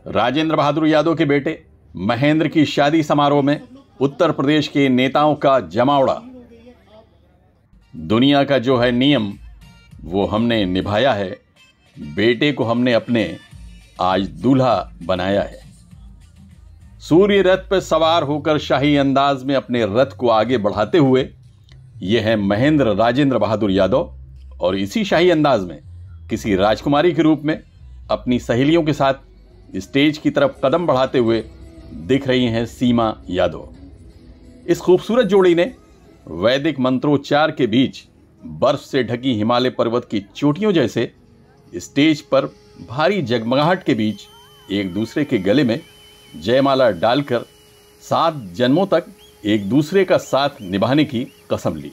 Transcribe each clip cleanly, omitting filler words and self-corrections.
राजेंद्र बहादुर यादव के बेटे महेंद्र की शादी समारोह में उत्तर प्रदेश के नेताओं का जमावड़ा। दुनिया का जो है नियम वो हमने निभाया है, बेटे को हमने अपने आज दूल्हा बनाया है। सूर्य रथ पर सवार होकर शाही अंदाज में अपने रथ को आगे बढ़ाते हुए ये है महेंद्र राजेंद्र बहादुर यादव, और इसी शाही अंदाज में किसी राजकुमारी के रूप में अपनी सहेलियों के साथ स्टेज की तरफ कदम बढ़ाते हुए दिख रही हैं सीमा यादव। इस खूबसूरत जोड़ी ने वैदिक मंत्रोच्चार के बीच बर्फ से ढकी हिमालय पर्वत की चोटियों जैसे स्टेज पर भारी जगमगाहट के बीच एक दूसरे के गले में जयमाला डालकर 7 जन्मों तक एक दूसरे का साथ निभाने की कसम ली।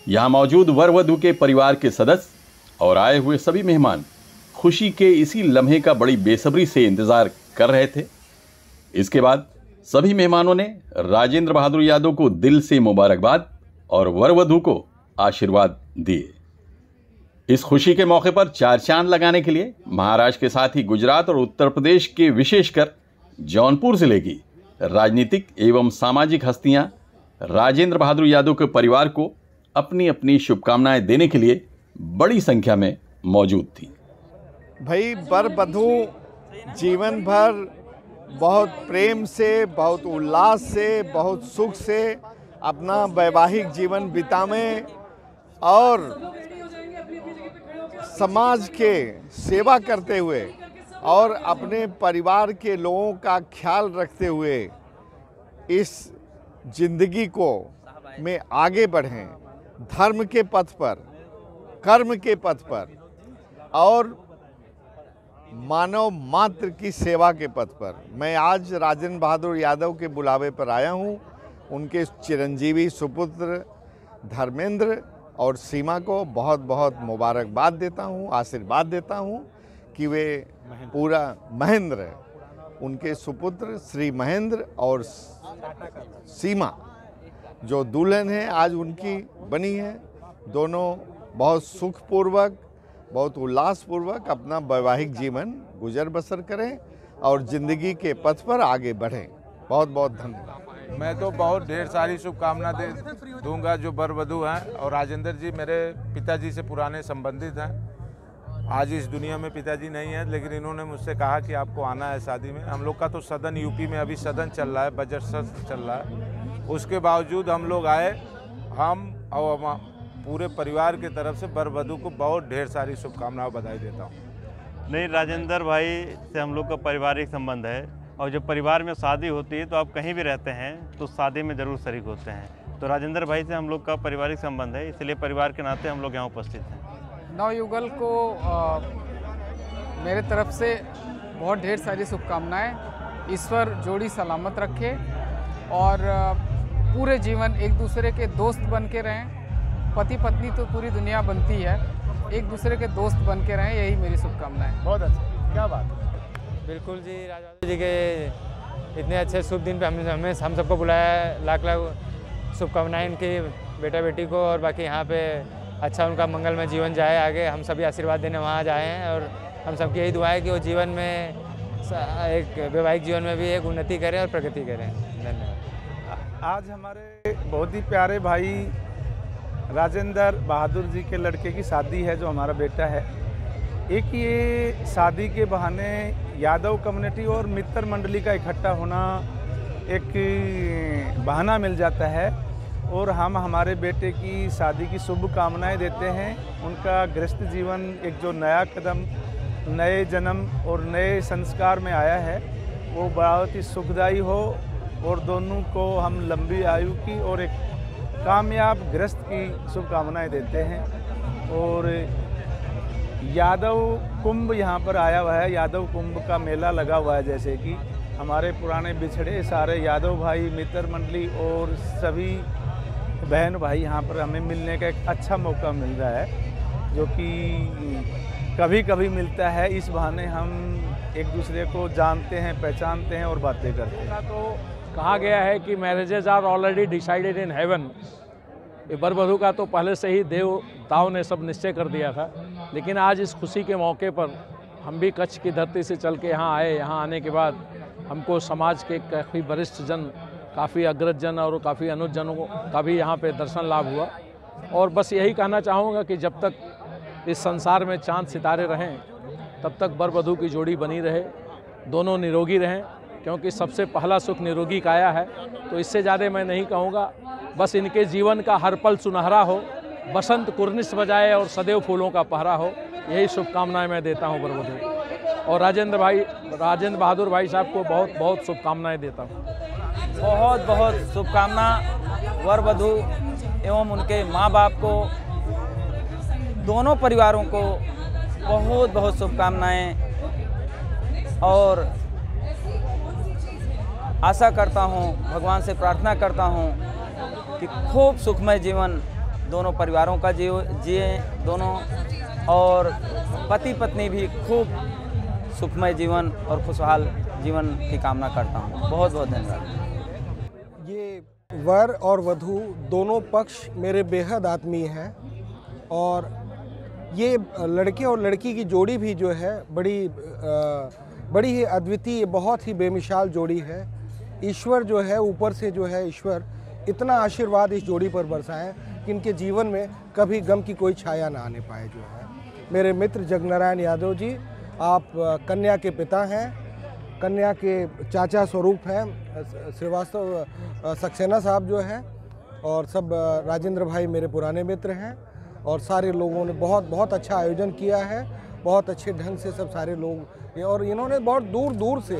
यहां मौजूद वर वधू के परिवार के सदस्य और आए हुए सभी मेहमान खुशी के इसी लम्हे का बड़ी बेसब्री से इंतजार कर रहे थे। इसके बाद सभी मेहमानों ने राजेंद्र बहादुर यादव को दिल से मुबारकबाद और वर वधू को आशीर्वाद दिए। इस खुशी के मौके पर 4 चांद लगाने के लिए महाराष्ट्र के साथ ही गुजरात और उत्तर प्रदेश के विशेषकर जौनपुर जिले की राजनीतिक एवं सामाजिक हस्तियां राजेंद्र बहादुर यादव के परिवार को अपनी अपनी शुभकामनाएं देने के लिए बड़ी संख्या में मौजूद थी। भाई वर वधू जीवन भर बहुत प्रेम से, बहुत उल्लास से, बहुत सुख से अपना वैवाहिक जीवन बितावें और समाज के सेवा करते हुए और अपने परिवार के लोगों का ख्याल रखते हुए इस जिंदगी को में आगे बढ़ें, धर्म के पथ पर, कर्म के पथ पर और मानव मात्र की सेवा के पथ पर। मैं आज राजेंद्र बहादुर यादव के बुलावे पर आया हूं। उनके चिरंजीवी सुपुत्र धर्मेंद्र और सीमा को बहुत बहुत मुबारकबाद देता हूं, आशीर्वाद देता हूं कि वे पूरा महेंद्र, उनके सुपुत्र श्री महेंद्र और सीमा जो दुल्हन है आज उनकी बनी है, दोनों बहुत सुखपूर्वक, बहुत उल्लासपूर्वक अपना वैवाहिक जीवन गुजर बसर करें और ज़िंदगी के पथ पर आगे बढ़ें। बहुत बहुत धन्यवाद। मैं तो बहुत ढेर सारी शुभकामना दूंगा जो वर वधू हैं, और राजेंद्र जी मेरे पिताजी से पुराने संबंधित हैं। आज इस दुनिया में पिताजी नहीं है, लेकिन इन्होंने मुझसे कहा कि आपको आना है शादी में। हम लोग का तो सदन यूपी में अभी सदन चल रहा है, बजट सत्र चल रहा है, उसके बावजूद हम लोग आए। हम और पूरे परिवार की तरफ से वर वधू को बहुत ढेर सारी शुभकामनाएं, बधाई देता हूँ। नहीं, राजेंद्र भाई से हम लोग का पारिवारिक संबंध है, और जब परिवार में शादी होती है तो आप कहीं भी रहते हैं तो शादी में ज़रूर शरीक होते हैं। तो राजेंद्र भाई से हम लोग का पारिवारिक संबंध है, इसलिए परिवार के नाते हम लोग यहाँ उपस्थित हैं। नवयुगल को मेरे तरफ से बहुत ढेर सारी शुभकामनाएं। ईश्वर जोड़ी सलामत रखे और पूरे जीवन एक दूसरे के दोस्त बन के रहें। पति पत्नी तो पूरी दुनिया बनती है, एक दूसरे के दोस्त बन के रहें, यही मेरी शुभकामनाएं। बहुत अच्छा, क्या बात। बिल्कुल जी, राजा जी के इतने अच्छे शुभ दिन पे हमें हम सबको बुलाया। लाख लाख शुभकामनाएं उनकी बेटा बेटी को, और बाकी यहाँ पे अच्छा उनका मंगलमय जीवन जाए आगे। हम सभी आशीर्वाद देने वहाँ जाए हैं, और हम सबकी यही दुआ है कि वो जीवन में एक वैवाहिक जीवन में भी एक उन्नति करें और प्रगति करें। धन्यवाद। आज हमारे बहुत ही प्यारे भाई राजेंद्र बहादुर जी के लड़के की शादी है, जो हमारा बेटा है। एक ये शादी के बहाने यादव कम्युनिटी और मित्र मंडली का इकट्ठा होना एक बहाना मिल जाता है, और हम हमारे बेटे की शादी की शुभकामनाएं देते हैं। उनका गृहस्थ जीवन एक जो नया कदम, नए जन्म और नए संस्कार में आया है, वो बहुत ही सुखदायी हो, और दोनों को हम लंबी आयु की और एक कामयाब गृहस्थ की शुभकामनाएं देते हैं। और यादव कुंभ यहाँ पर आया हुआ है, यादव कुंभ का मेला लगा हुआ है, जैसे कि हमारे पुराने बिछड़े सारे यादव भाई, मित्र मंडली और सभी बहन भाई यहाँ पर हमें मिलने का एक अच्छा मौका मिल रहा है, जो कि कभी कभी मिलता है। इस बहाने हम एक दूसरे को जानते हैं, पहचानते हैं और बातें करते हैं। तो कहा गया है कि marriages are already decided in heaven. वर वधू का तो पहले से ही देवताओं ने सब निश्चय कर दिया था, लेकिन आज इस खुशी के मौके पर हम भी कच्छ की धरती से चल के यहाँ आए। यहाँ आने के बाद हमको समाज के काफ़ी वरिष्ठ जन, काफ़ी अग्रज जन और काफ़ी अनुज जनों का भी यहाँ पे दर्शन लाभ हुआ। और बस यही कहना चाहूँगा कि जब तक इस संसार में चांद सितारे रहें तब तक वर वधू की जोड़ी बनी रहे, दोनों निरोगी रहें, क्योंकि सबसे पहला सुख निरोगी काया है। तो इससे ज़्यादा मैं नहीं कहूँगा। बस इनके जीवन का हर पल सुनहरा हो, बसंत कुर्निश बजाए और सदैव फूलों का पहरा हो, यही शुभकामनाएं मैं देता हूं वर वधू। और राजेंद्र बहादुर भाई साहब को बहुत बहुत शुभकामनाएं देता हूं। बहुत बहुत शुभकामना वर वधू एवं उनके माँ बाप को, दोनों परिवारों को बहुत बहुत शुभकामनाएं। और आशा करता हूं, भगवान से प्रार्थना करता हूं कि खूब सुखमय जीवन दोनों परिवारों का जिए दोनों, और पति पत्नी भी खूब सुखमय जीवन और खुशहाल जीवन की कामना करता हूँ। बहुत बहुत धन्यवाद। ये वर और वधू दोनों पक्ष मेरे बेहद आत्मीय हैं और ये लड़के और लड़की की जोड़ी भी जो है बड़ी ही अद्वितीय, बहुत ही बेमिसाल जोड़ी है। ईश्वर जो है ऊपर से जो है ईश्वर इतना आशीर्वाद इस जोड़ी पर बरसाए कि इनके जीवन में कभी गम की कोई छाया ना आने पाए। जो है मेरे मित्र जगनारायण यादव जी, आप कन्या के पिता हैं, कन्या के चाचा स्वरूप हैं श्रीवास्तव सक्सेना साहब जो हैं, और सब राजेंद्र भाई मेरे पुराने मित्र हैं। और सारे लोगों ने बहुत बहुत अच्छा आयोजन किया है, बहुत अच्छे ढंग से सब सारे लोग, और इन्होंने बहुत दूर दूर से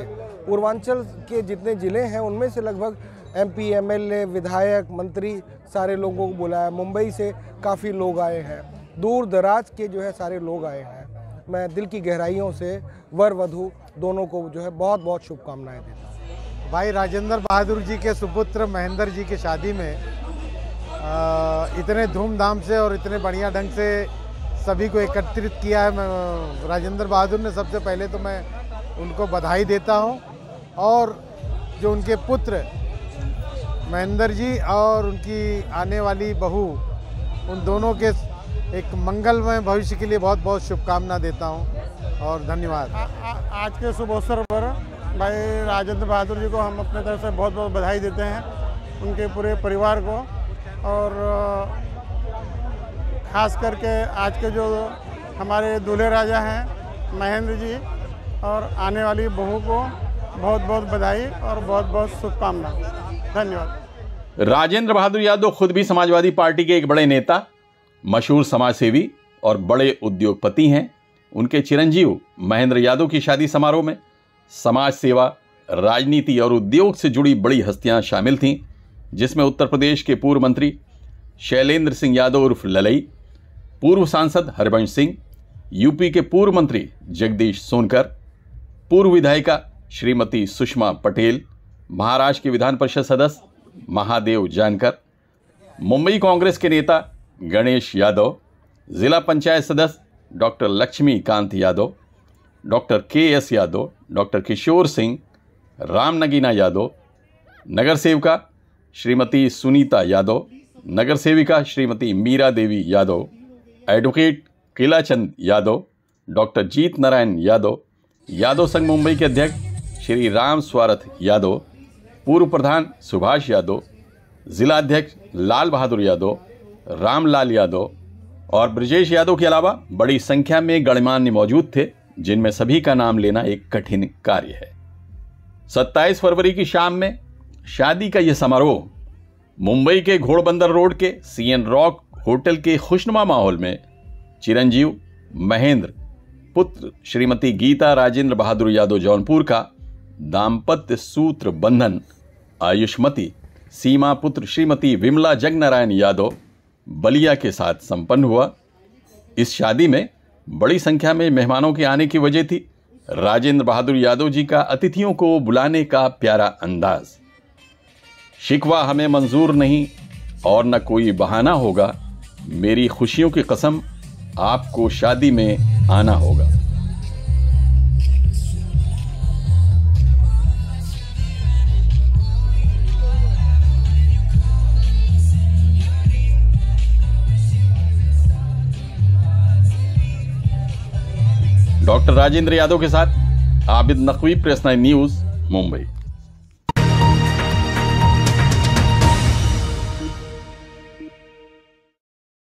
पूर्वांचल के जितने ज़िले हैं उनमें से लगभग MP, MLA, विधायक, मंत्री सारे लोगों को बुलाया। मुंबई से काफ़ी लोग आए हैं, दूर दराज के जो है सारे लोग आए हैं। मैं दिल की गहराइयों से वर वधू दोनों को जो है बहुत बहुत शुभकामनाएं देता हूँ। भाई राजेंद्र बहादुर जी के सुपुत्र महेंद्र जी की शादी में इतने धूमधाम से और इतने बढ़िया ढंग से सभी को एकत्रित किया है। मैं राजेंद्र बहादुर ने सबसे पहले तो मैं उनको बधाई देता हूँ, और जो उनके पुत्र महेंद्र जी और उनकी आने वाली बहू, उन दोनों के एक मंगलमय भविष्य के लिए बहुत बहुत शुभकामना देता हूँ और धन्यवाद। आज के शुभ अवसर पर भाई राजेंद्र बहादुर जी को हम अपने तरफ से बहुत बहुत बधाई देते हैं, उनके पूरे परिवार को, और ख़ास करके आज के जो हमारे दूल्हे राजा हैं महेंद्र जी और आने वाली बहू को बहुत बहुत बधाई और बहुत बहुत शुभकामना। धन्यवाद। राजेंद्र बहादुर यादव खुद भी समाजवादी पार्टी के एक बड़े नेता, मशहूर समाजसेवी और बड़े उद्योगपति हैं। उनके चिरंजीव महेंद्र यादव की शादी समारोह में समाज सेवा, राजनीति और उद्योग से जुड़ी बड़ी हस्तियां शामिल थीं, जिसमें उत्तर प्रदेश के पूर्व मंत्री शैलेंद्र सिंह यादव उर्फ ललई, पूर्व सांसद हरिवंश सिंह, यूपी के पूर्व मंत्री जगदीश सोनकर, पूर्व विधायिका श्रीमती सुषमा पटेल, महाराष्ट्र के विधान परिषद सदस्य महादेव जानकर, मुंबई कांग्रेस के नेता गणेश यादव, जिला पंचायत सदस्य doctor Laxmikant Yadav, doctor KS Yadav, doctor Kishore Singh, Ram Nagina Yadav, नगर सेविका श्रीमती सुनीता यादव, नगर सेविका श्रीमती मीरा देवी यादव, एडवोकेट किलाचंद यादव, डॉक्टर जीत नारायण यादव, यादव संघ मुंबई के अध्यक्ष श्री राम स्वारथ यादव, पूर्व प्रधान सुभाष यादव, जिला अध्यक्ष लाल बहादुर यादव, रामलाल यादव और ब्रजेश यादव के अलावा बड़ी संख्या में गणमान्य मौजूद थे, जिनमें सभी का नाम लेना एक कठिन कार्य है। 27 फरवरी की शाम में शादी का यह समारोह मुंबई के घोड़बंदर रोड के CN रॉक होटल के खुशनुमा माहौल में चिरंजीव महेंद्र पुत्र श्रीमती गीता राजेंद्र बहादुर यादव जौनपुर का दाम्पत्य सूत्र बंधन आयुष्मती सीमा पुत्र श्रीमती विमला जगनारायण यादव बलिया के साथ संपन्न हुआ। इस शादी में बड़ी संख्या में मेहमानों के आने की वजह थी राजेंद्र बहादुर यादव जी का अतिथियों को बुलाने का प्यारा अंदाज। शिकवा हमें मंजूर नहीं और न कोई बहाना होगा, मेरी खुशियों की कसम आपको शादी में आना होगा। डॉक्टर राजेंद्र यादव के साथ आबिद नकवी, प्रेस 9 न्यूज, मुंबई।